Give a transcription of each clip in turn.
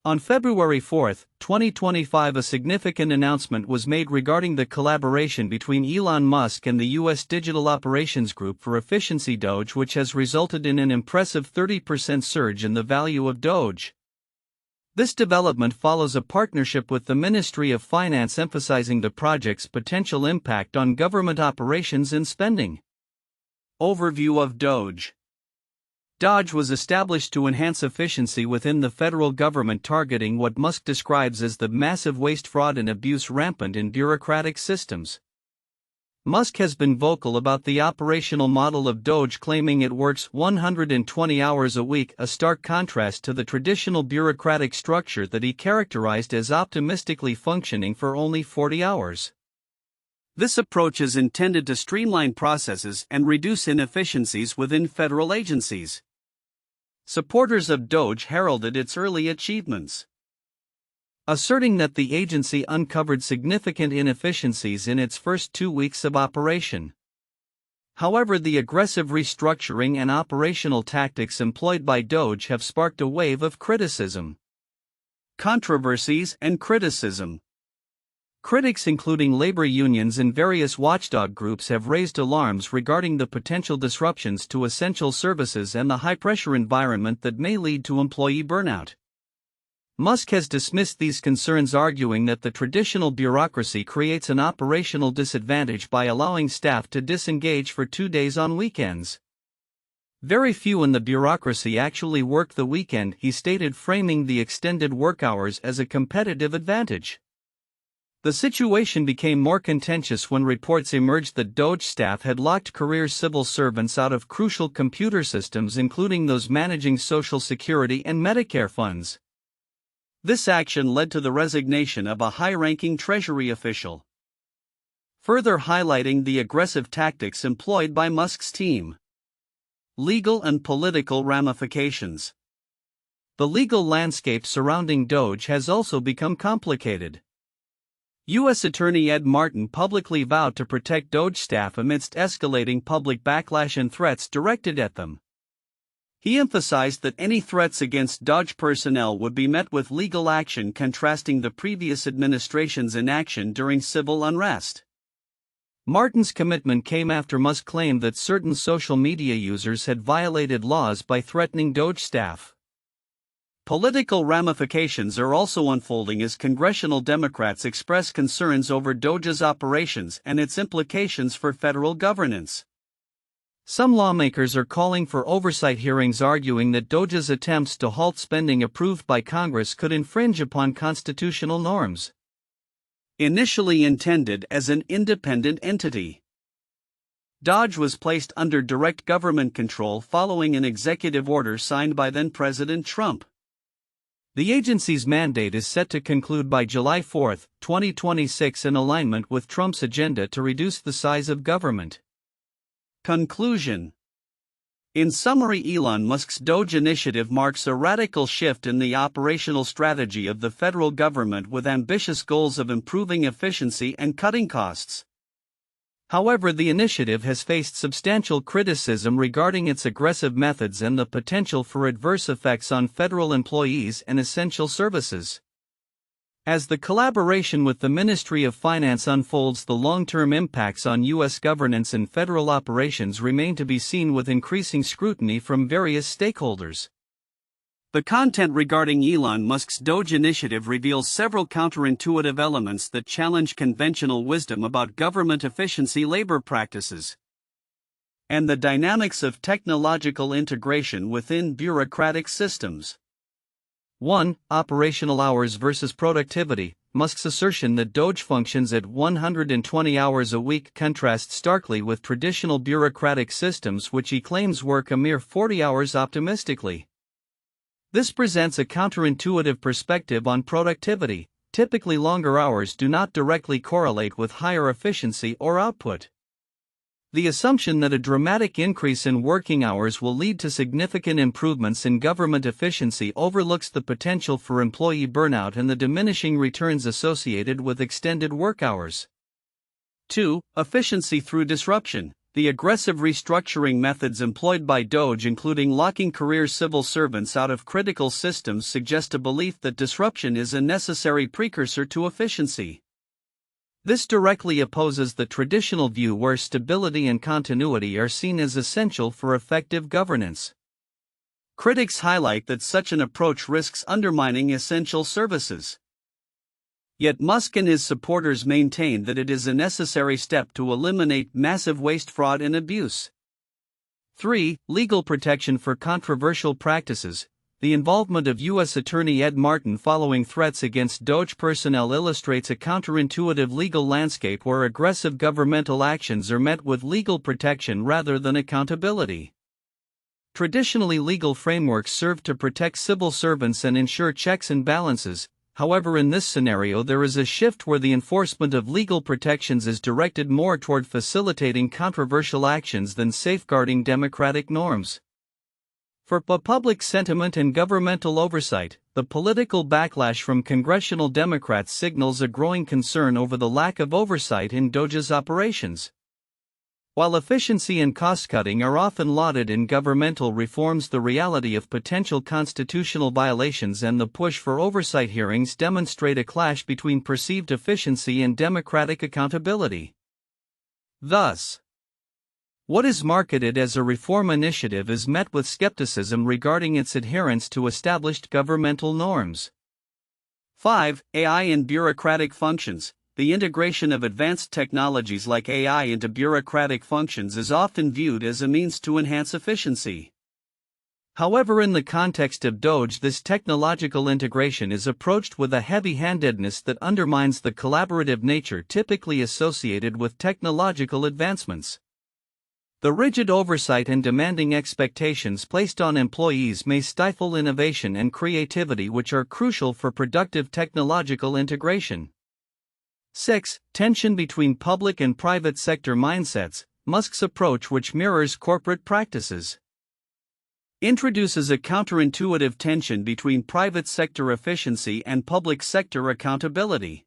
On February 4, 2025, a significant announcement was made regarding the collaboration between Elon Musk and the U.S. Digital Operations Group for Efficiency DOGE, which has resulted in an impressive 30% surge in the value of DOGE. This development follows a partnership with the Ministry of Finance emphasizing the project's potential impact on government operations and spending. Overview of DOGE. DOGE was established to enhance efficiency within the federal government, targeting what Musk describes as the massive waste, fraud, and abuse rampant in bureaucratic systems. Musk has been vocal about the operational model of DOGE, claiming it works 120 hours a week, a stark contrast to the traditional bureaucratic structure that he characterized as optimistically functioning for only 40 hours. This approach is intended to streamline processes and reduce inefficiencies within federal agencies. Supporters of DOGE heralded its early achievements, asserting that the agency uncovered significant inefficiencies in its first 2 weeks of operation. However, the aggressive restructuring and operational tactics employed by DOGE have sparked a wave of criticism, controversies, and criticism. Critics, including labor unions and various watchdog groups, have raised alarms regarding the potential disruptions to essential services and the high-pressure environment that may lead to employee burnout. Musk has dismissed these concerns, arguing that the traditional bureaucracy creates an operational disadvantage by allowing staff to disengage for 2 days on weekends. Very few in the bureaucracy actually work the weekend, he stated, framing the extended work hours as a competitive advantage. The situation became more contentious when reports emerged that DOGE staff had locked career civil servants out of crucial computer systems, including those managing Social Security and Medicare funds. This action led to the resignation of a high-ranking Treasury official, further highlighting the aggressive tactics employed by Musk's team. Legal and political ramifications. The legal landscape surrounding DOGE has also become complicated. U.S. Attorney Ed Martin publicly vowed to protect DOGE staff amidst escalating public backlash and threats directed at them. He emphasized that any threats against DOGE personnel would be met with legal action, contrasting the previous administration's inaction during civil unrest. Martin's commitment came after Musk claimed that certain social media users had violated laws by threatening DOGE staff. Political ramifications are also unfolding as Congressional Democrats express concerns over DOGE's operations and its implications for federal governance. Some lawmakers are calling for oversight hearings, arguing that DOGE's attempts to halt spending approved by Congress could infringe upon constitutional norms. Initially intended as an independent entity, DOGE was placed under direct government control following an executive order signed by then-President Trump. The agency's mandate is set to conclude by July 4, 2026, in alignment with Trump's agenda to reduce the size of government. Conclusion. In summary, Elon Musk's DOGE initiative marks a radical shift in the operational strategy of the federal government, with ambitious goals of improving efficiency and cutting costs. However, the initiative has faced substantial criticism regarding its aggressive methods and the potential for adverse effects on federal employees and essential services. As the collaboration with the Ministry of Finance unfolds, the long-term impacts on U.S. governance and federal operations remain to be seen, with increasing scrutiny from various stakeholders. The content regarding Elon Musk's DOGE initiative reveals several counterintuitive elements that challenge conventional wisdom about government efficiency, labor practices, and the dynamics of technological integration within bureaucratic systems. 1. Operational hours versus productivity. Musk's assertion that DOGE functions at 120 hours a week contrasts starkly with traditional bureaucratic systems, which he claims work a mere 40 hours optimistically. This presents a counterintuitive perspective on productivity. Typically, longer hours do not directly correlate with higher efficiency or output. The assumption that a dramatic increase in working hours will lead to significant improvements in government efficiency overlooks the potential for employee burnout and the diminishing returns associated with extended work hours. 2. Efficiency through disruption. The aggressive restructuring methods employed by DOGE, including locking career civil servants out of critical systems, suggest a belief that disruption is a necessary precursor to efficiency. This directly opposes the traditional view where stability and continuity are seen as essential for effective governance. Critics highlight that such an approach risks undermining essential services. Yet Musk and his supporters maintain that it is a necessary step to eliminate massive waste, fraud, and abuse. 3. Legal protection for controversial practices. The involvement of U.S. Attorney Ed Martin following threats against DOGE personnel illustrates a counterintuitive legal landscape where aggressive governmental actions are met with legal protection rather than accountability. Traditionally, legal frameworks serve to protect civil servants and ensure checks and balances. However, in this scenario, there is a shift where the enforcement of legal protections is directed more toward facilitating controversial actions than safeguarding democratic norms. For public sentiment and governmental oversight, the political backlash from Congressional Democrats signals a growing concern over the lack of oversight in DOGE's operations. While efficiency and cost-cutting are often lauded in governmental reforms, the reality of potential constitutional violations and the push for oversight hearings demonstrate a clash between perceived efficiency and democratic accountability. Thus, what is marketed as a reform initiative is met with skepticism regarding its adherence to established governmental norms. 5. AI and bureaucratic functions. The integration of advanced technologies like AI into bureaucratic functions is often viewed as a means to enhance efficiency. However, in the context of DOGE, this technological integration is approached with a heavy-handedness that undermines the collaborative nature typically associated with technological advancements. The rigid oversight and demanding expectations placed on employees may stifle innovation and creativity, which are crucial for productive technological integration. 6. Tension between public and private sector mindsets. Musk's approach, which mirrors corporate practices, introduces a counterintuitive tension between private sector efficiency and public sector accountability.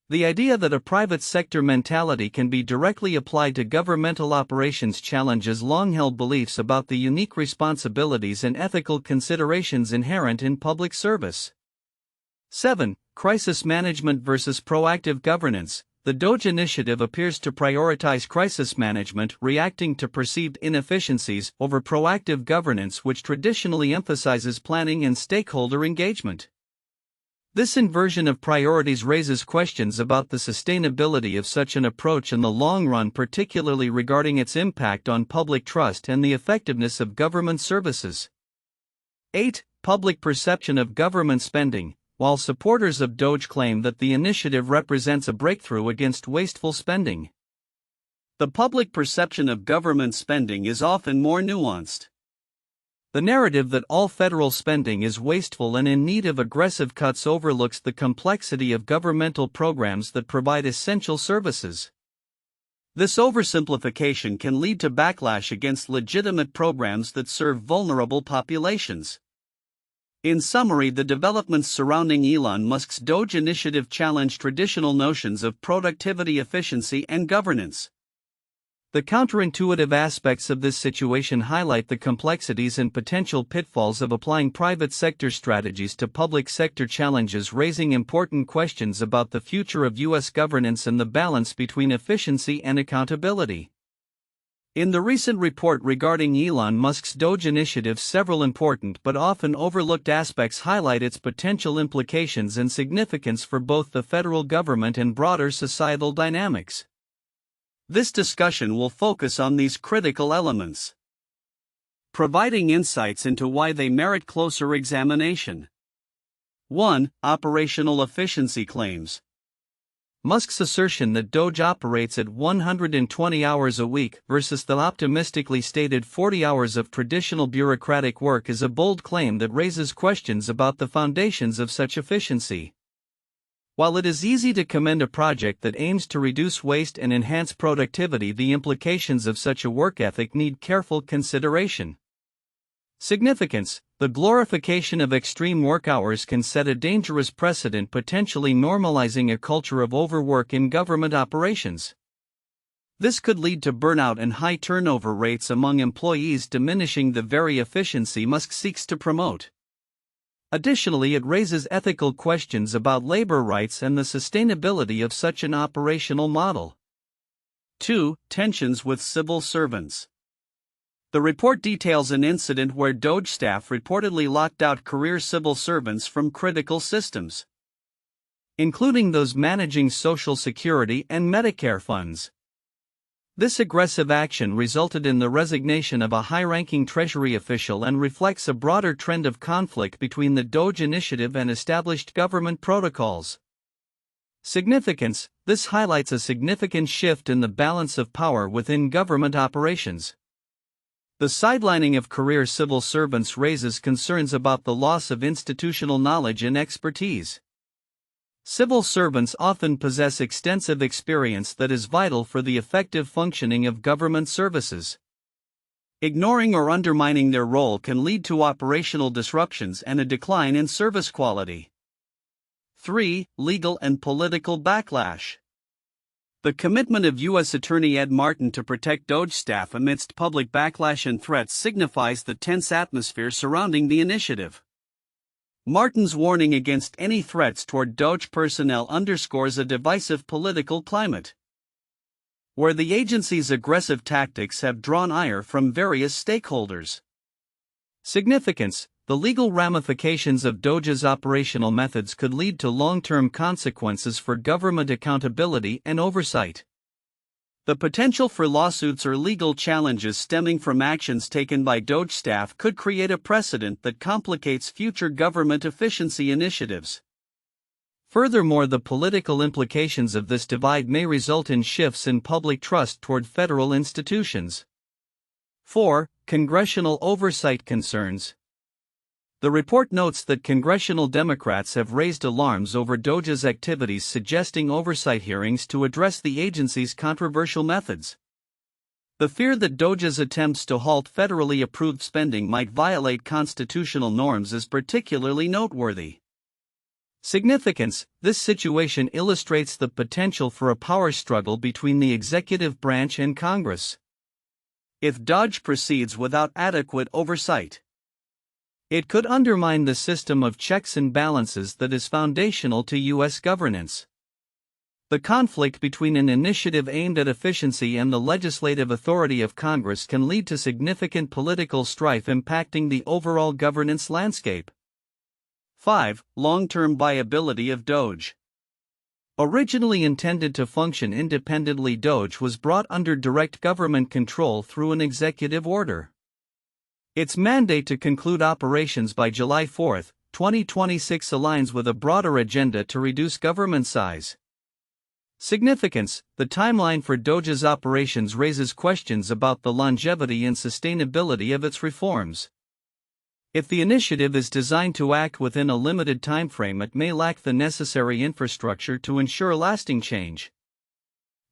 The idea that a private sector mentality can be directly applied to governmental operations challenges long-held beliefs about the unique responsibilities and ethical considerations inherent in public service. 7. Crisis management versus proactive governance. The DOGE initiative appears to prioritize crisis management, reacting to perceived inefficiencies, over proactive governance, which traditionally emphasizes planning and stakeholder engagement. This inversion of priorities raises questions about the sustainability of such an approach in the long run, particularly regarding its impact on public trust and the effectiveness of government services. 8. Public perception of government spending. While supporters of DOGE claim that the initiative represents a breakthrough against wasteful spending, the public perception of government spending is often more nuanced. The narrative that all federal spending is wasteful and in need of aggressive cuts overlooks the complexity of governmental programs that provide essential services. This oversimplification can lead to backlash against legitimate programs that serve vulnerable populations. In summary, the developments surrounding Elon Musk's DOGE initiative challenge traditional notions of productivity, efficiency, and governance. The counterintuitive aspects of this situation highlight the complexities and potential pitfalls of applying private sector strategies to public sector challenges, raising important questions about the future of U.S. governance and the balance between efficiency and accountability. In the recent report regarding Elon Musk's DOGE initiative, several important but often overlooked aspects highlight its potential implications and significance for both the federal government and broader societal dynamics. This discussion will focus on these critical elements, providing insights into why they merit closer examination. 1. Operational efficiency claims. Musk's assertion that DOGE operates at 120 hours a week versus the optimistically stated 40 hours of traditional bureaucratic work is a bold claim that raises questions about the foundations of such efficiency. While it is easy to commend a project that aims to reduce waste and enhance productivity, the implications of such a work ethic need careful consideration. Significance. The glorification of extreme work hours can set a dangerous precedent, potentially normalizing a culture of overwork in government operations. This could lead to burnout and high turnover rates among employees, diminishing the very efficiency Musk seeks to promote. Additionally, it raises ethical questions about labor rights and the sustainability of such an operational model. 2. Tensions with civil servants. The report details an incident where DOGE staff reportedly locked out career civil servants from critical systems, including those managing Social Security and Medicare funds. This aggressive action resulted in the resignation of a high-ranking Treasury official and reflects a broader trend of conflict between the DOGE initiative and established government protocols. Significance: this highlights a significant shift in the balance of power within government operations. The sidelining of career civil servants raises concerns about the loss of institutional knowledge and expertise. Civil servants often possess extensive experience that is vital for the effective functioning of government services. Ignoring or undermining their role can lead to operational disruptions and a decline in service quality. 3. Legal and political backlash. The commitment of U.S. Attorney Ed Martin to protect DOGE staff amidst public backlash and threats signifies the tense atmosphere surrounding the initiative. Martin's warning against any threats toward DOGE personnel underscores a divisive political climate, where the agency's aggressive tactics have drawn ire from various stakeholders. Significance: the legal ramifications of DOGE's operational methods could lead to long-term consequences for government accountability and oversight. The potential for lawsuits or legal challenges stemming from actions taken by DOGE staff could create a precedent that complicates future government efficiency initiatives. Furthermore, the political implications of this divide may result in shifts in public trust toward federal institutions. 4. Congressional oversight concerns. The report notes that Congressional Democrats have raised alarms over DOGE's activities, suggesting oversight hearings to address the agency's controversial methods. The fear that DOGE's attempts to halt federally approved spending might violate constitutional norms is particularly noteworthy. Significance: this situation illustrates the potential for a power struggle between the executive branch and Congress if DOGE proceeds without adequate oversight. It could undermine the system of checks and balances that is foundational to U.S. governance. The conflict between an initiative aimed at efficiency and the legislative authority of Congress can lead to significant political strife impacting the overall governance landscape. 5. Long-term viability of DOGE. Originally intended to function independently, DOGE was brought under direct government control through an executive order. Its mandate to conclude operations by July 4, 2026 aligns with a broader agenda to reduce government size. Significance: the timeline for DOGE's operations raises questions about the longevity and sustainability of its reforms. If the initiative is designed to act within a limited timeframe, it may lack the necessary infrastructure to ensure lasting change.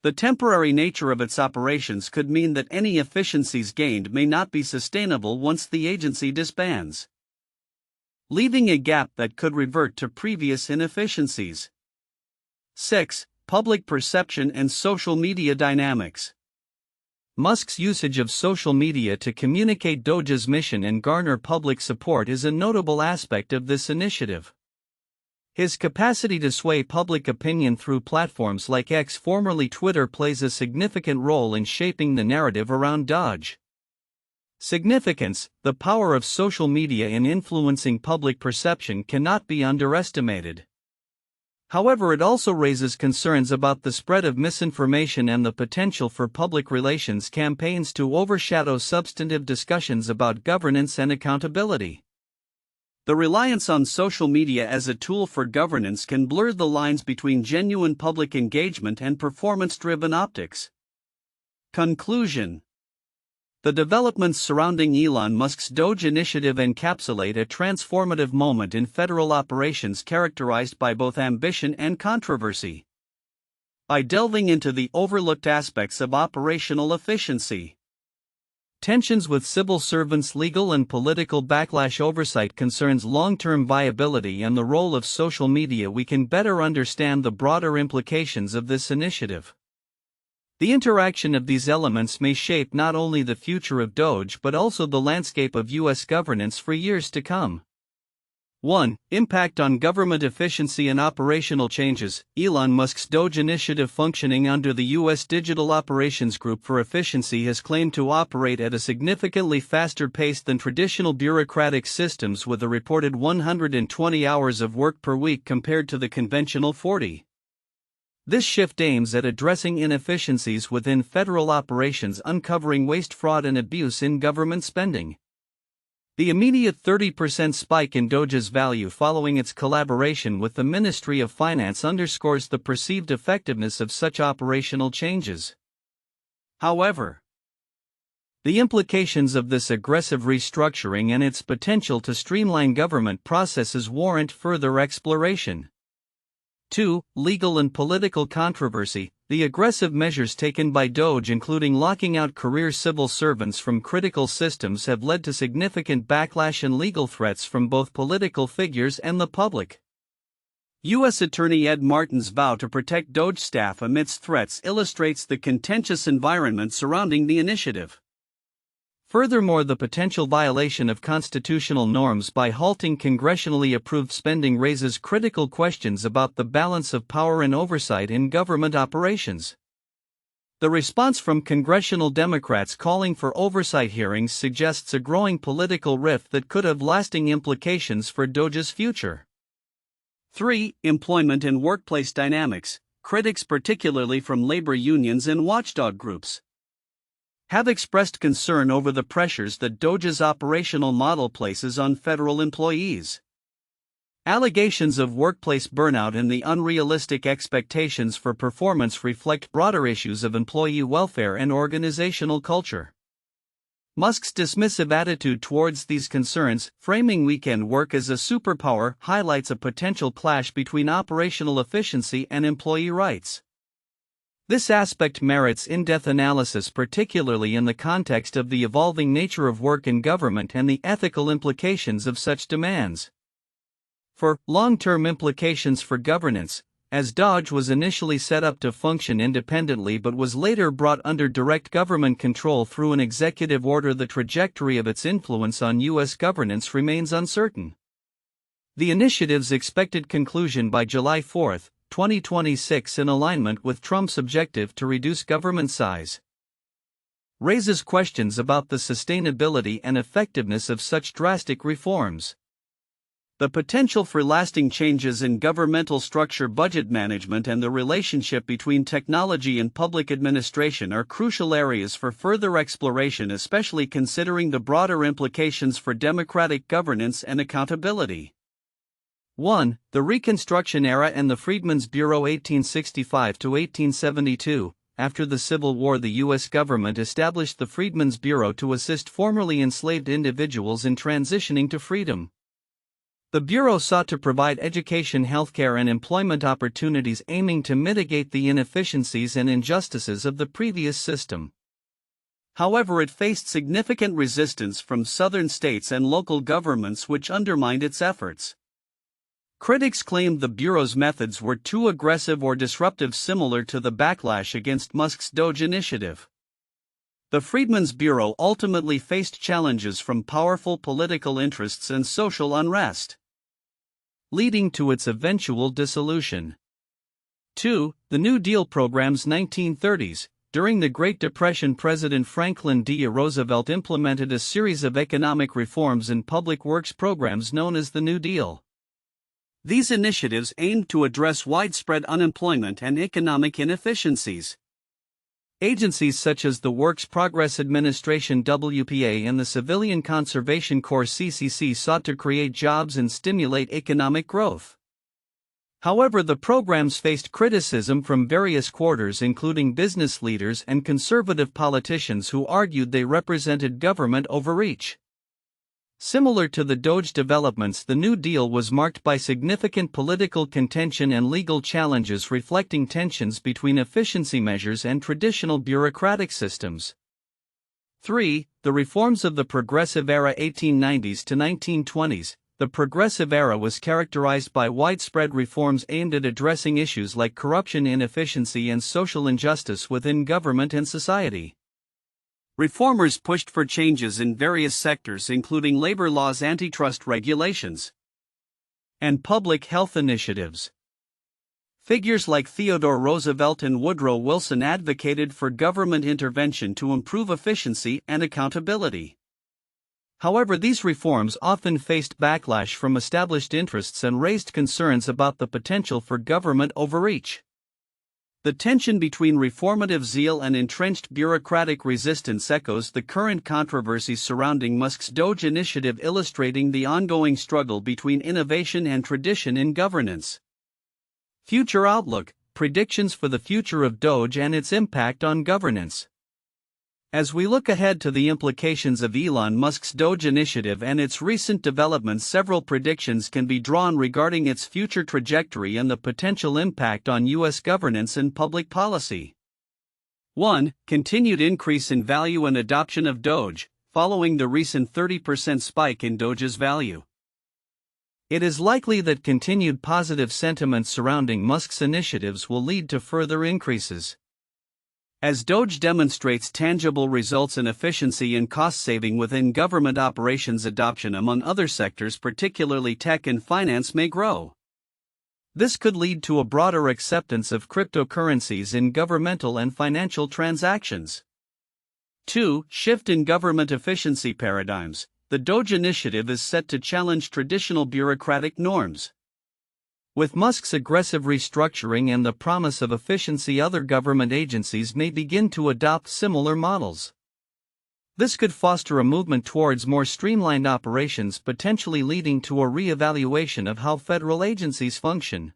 The temporary nature of its operations could mean that any efficiencies gained may not be sustainable once the agency disbands, leaving a gap that could revert to previous inefficiencies. 6. Public perception and social media dynamics. Musk's usage of social media to communicate DOGE's mission and garner public support is a notable aspect of this initiative. His capacity to sway public opinion through platforms like X, formerly Twitter, plays a significant role in shaping the narrative around DOGE. Significance: the power of social media in influencing public perception cannot be underestimated. However, it also raises concerns about the spread of misinformation and the potential for public relations campaigns to overshadow substantive discussions about governance and accountability. The reliance on social media as a tool for governance can blur the lines between genuine public engagement and performance-driven optics. Conclusion: the developments surrounding Elon Musk's DOGE initiative encapsulate a transformative moment in federal operations characterized by both ambition and controversy. By delving into the overlooked aspects of operational efficiency, tensions with civil servants, legal and political backlash, oversight concerns, long-term viability, and the role of social media, we can better understand the broader implications of this initiative. The interaction of these elements may shape not only the future of DOGE but also the landscape of U.S. governance for years to come. 1. Impact on government efficiency and operational changes. Elon Musk's DOGE initiative, functioning under the U.S. Digital Operations Group for Efficiency, has claimed to operate at a significantly faster pace than traditional bureaucratic systems, with a reported 120 hours of work per week compared to the conventional 40. This shift aims at addressing inefficiencies within federal operations, uncovering waste, fraud, and abuse in government spending. The immediate 30% spike in DOGE's value following its collaboration with the Ministry of Finance underscores the perceived effectiveness of such operational changes. However, the implications of this aggressive restructuring and its potential to streamline government processes warrant further exploration. 2. Legal and political controversy. The aggressive measures taken by DOGE, including locking out career civil servants from critical systems, have led to significant backlash and legal threats from both political figures and the public. U.S. Attorney Ed Martin's vow to protect DOGE staff amidst threats illustrates the contentious environment surrounding the initiative. Furthermore, the potential violation of constitutional norms by halting congressionally approved spending raises critical questions about the balance of power and oversight in government operations. The response from Congressional Democrats calling for oversight hearings suggests a growing political rift that could have lasting implications for DOGE's future. 3. Employment and workplace dynamics. Critics, particularly from labor unions and watchdog groups, have expressed concern over the pressures that DOGE's operational model places on federal employees. Allegations of workplace burnout and the unrealistic expectations for performance reflect broader issues of employee welfare and organizational culture. Musk's dismissive attitude towards these concerns, framing weekend work as a superpower, highlights a potential clash between operational efficiency and employee rights. This aspect merits in-depth analysis, particularly in the context of the evolving nature of work in government and the ethical implications of such demands. For long-term implications for governance, as DOGE was initially set up to function independently but was later brought under direct government control through an executive order, the trajectory of its influence on U.S. governance remains uncertain. The initiative's expected conclusion by July 4, 2026, in alignment with Trump's objective to reduce government size, raises questions about the sustainability and effectiveness of such drastic reforms. The potential for lasting changes in governmental structure, budget management, and the relationship between technology and public administration are crucial areas for further exploration, especially considering the broader implications for democratic governance and accountability. 1. The Reconstruction Era and the Freedmen's Bureau 1865 to 1872. After the Civil War, the U.S. government established the Freedmen's Bureau to assist formerly enslaved individuals in transitioning to freedom. The Bureau sought to provide education, healthcare, and employment opportunities, aiming to mitigate the inefficiencies and injustices of the previous system. However, it faced significant resistance from southern states and local governments, which undermined its efforts. Critics claimed the Bureau's methods were too aggressive or disruptive, similar to the backlash against Musk's DOGE initiative. The Freedmen's Bureau ultimately faced challenges from powerful political interests and social unrest, leading to its eventual dissolution. 2. The New Deal program's 1930s. During the Great Depression, President Franklin D. Roosevelt implemented a series of economic reforms and public works programs known as the New Deal. These initiatives aimed to address widespread unemployment and economic inefficiencies. Agencies such as the Works Progress Administration (WPA) and the Civilian Conservation Corps (CCC) sought to create jobs and stimulate economic growth. However, the programs faced criticism from various quarters, including business leaders and conservative politicians who argued they represented government overreach. Similar to the DOGE developments, the New Deal was marked by significant political contention and legal challenges, reflecting tensions between efficiency measures and traditional bureaucratic systems. 3. The reforms of the Progressive Era 1890s to 1920s. The progressive era was characterized by widespread reforms aimed at addressing issues like corruption, inefficiency, and social injustice within government and society. Reformers pushed for changes in various sectors, including labor laws, antitrust regulations, and public health initiatives. Figures like Theodore Roosevelt and Woodrow Wilson advocated for government intervention to improve efficiency and accountability. However, these reforms often faced backlash from established interests and raised concerns about the potential for government overreach. The tension between reformative zeal and entrenched bureaucratic resistance echoes the current controversies surrounding Musk's DOGE initiative, illustrating the ongoing struggle between innovation and tradition in governance. Future outlook: predictions for the future of DOGE and its impact on governance. As we look ahead to the implications of Elon Musk's DOGE initiative and its recent developments, several predictions can be drawn regarding its future trajectory and the potential impact on U.S. governance and public policy. 1. Continued increase in value and adoption of DOGE, following the recent 30% spike in DOGE's value. It is likely that continued positive sentiment surrounding Musk's initiatives will lead to further increases. As DOGE demonstrates tangible results in efficiency and cost saving within government operations, adoption among other sectors, particularly tech and finance, may grow. This could lead to a broader acceptance of cryptocurrencies in governmental and financial transactions. 2. Shift in government efficiency paradigms. The DOGE initiative is set to challenge traditional bureaucratic norms. With Musk's aggressive restructuring and the promise of efficiency, other government agencies may begin to adopt similar models. This could foster a movement towards more streamlined operations, potentially leading to a re-evaluation of how federal agencies function.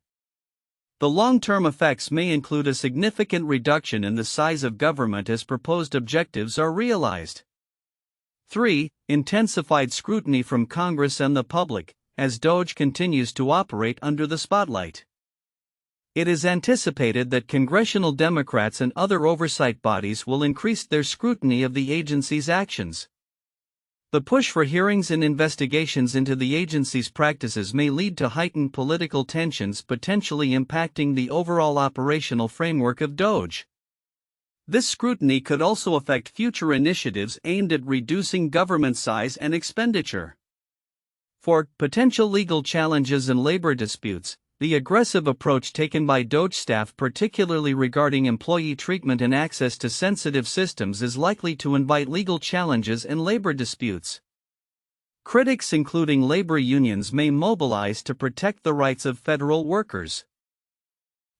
The long-term effects may include a significant reduction in the size of government as proposed objectives are realized. 3. Intensified scrutiny from Congress and the public, as DOGE continues to operate under the spotlight. It is anticipated that Congressional Democrats and other oversight bodies will increase their scrutiny of the agency's actions. The push for hearings and investigations into the agency's practices may lead to heightened political tensions, potentially impacting the overall operational framework of DOGE. This scrutiny could also affect future initiatives aimed at reducing government size and expenditure. 4. Potential legal challenges and labor disputes. The aggressive approach taken by DOGE staff, particularly regarding employee treatment and access to sensitive systems, is likely to invite legal challenges and labor disputes. Critics, including labor unions, may mobilize to protect the rights of federal workers,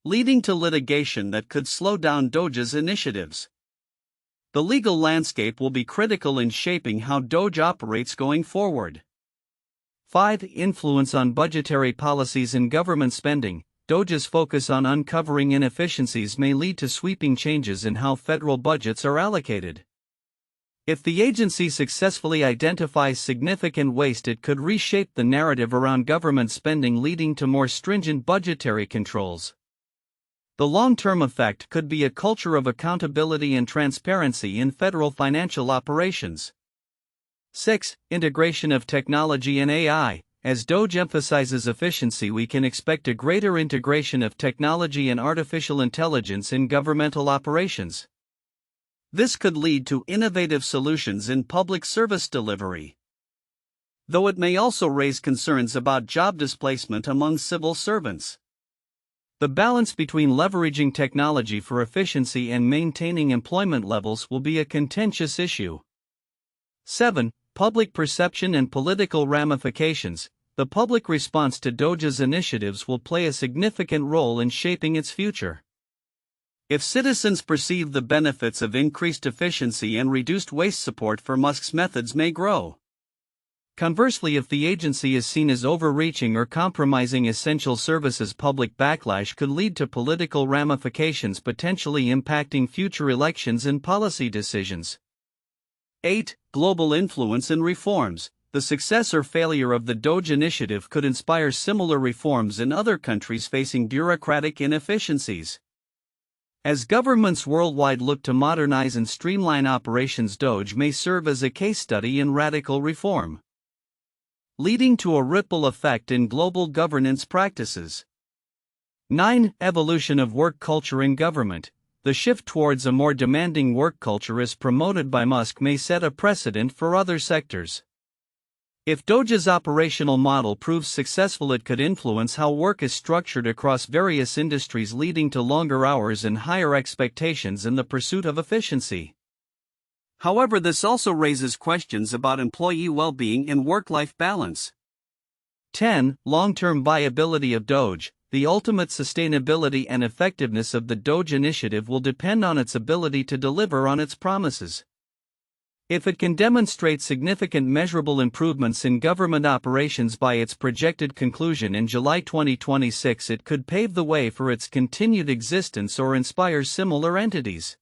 leading to litigation that could slow down DOGE's initiatives. The legal landscape will be critical in shaping how DOGE operates going forward. 5. Influence on budgetary policies and government spending. DOGE's focus on uncovering inefficiencies may lead to sweeping changes in how federal budgets are allocated. If the agency successfully identifies significant waste, it could reshape the narrative around government spending, leading to more stringent budgetary controls. The long-term effect could be a culture of accountability and transparency in federal financial operations. 6. Integration of technology and AI. As DOGE emphasizes efficiency, we can expect a greater integration of technology and artificial intelligence in governmental operations. This could lead to innovative solutions in public service delivery, though it may also raise concerns about job displacement among civil servants. The balance between leveraging technology for efficiency and maintaining employment levels will be a contentious issue. 7. Public perception and political ramifications. The public response to DOGE's initiatives will play a significant role in shaping its future. If citizens perceive the benefits of increased efficiency and reduced waste, support for Musk's methods may grow. Conversely, if the agency is seen as overreaching or compromising essential services, public backlash could lead to political ramifications, potentially impacting future elections and policy decisions. 8. Global influence and reforms. The success or failure of the DOGE initiative could inspire similar reforms in other countries facing bureaucratic inefficiencies. As governments worldwide look to modernize and streamline operations, DOGE may serve as a case study in radical reform. leading to a ripple effect in global governance practices. 9. Evolution of work culture in government. The shift towards a more demanding work culture as promoted by Musk may set a precedent for other sectors. If DOGE's operational model proves successful, it could influence how work is structured across various industries, leading to longer hours and higher expectations in the pursuit of efficiency. However, this also raises questions about employee well-being and work-life balance. 10. Long-term viability of DOGE. The ultimate sustainability and effectiveness of the DOGE initiative will depend on its ability to deliver on its promises. If it can demonstrate significant measurable improvements in government operations by its projected conclusion in July 2026, it could pave the way for its continued existence or inspire similar entities.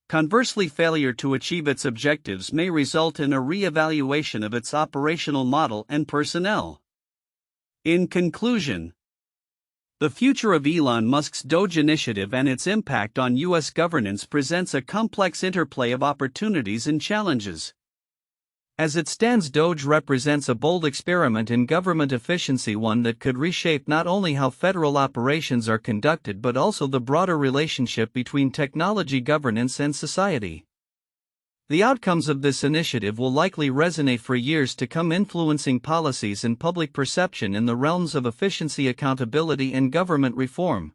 Conversely, failure to achieve its objectives may result in a re-evaluation of its operational model and personnel. In conclusion, the future of Elon Musk's DOGE initiative and its impact on U.S. governance presents a complex interplay of opportunities and challenges. As it stands, DOGE represents a bold experiment in government efficiency, one that could reshape not only how federal operations are conducted but also the broader relationship between technology governance and society. The outcomes of this initiative will likely resonate for years to come, influencing policies and public perception in the realms of efficiency, accountability, and government reform.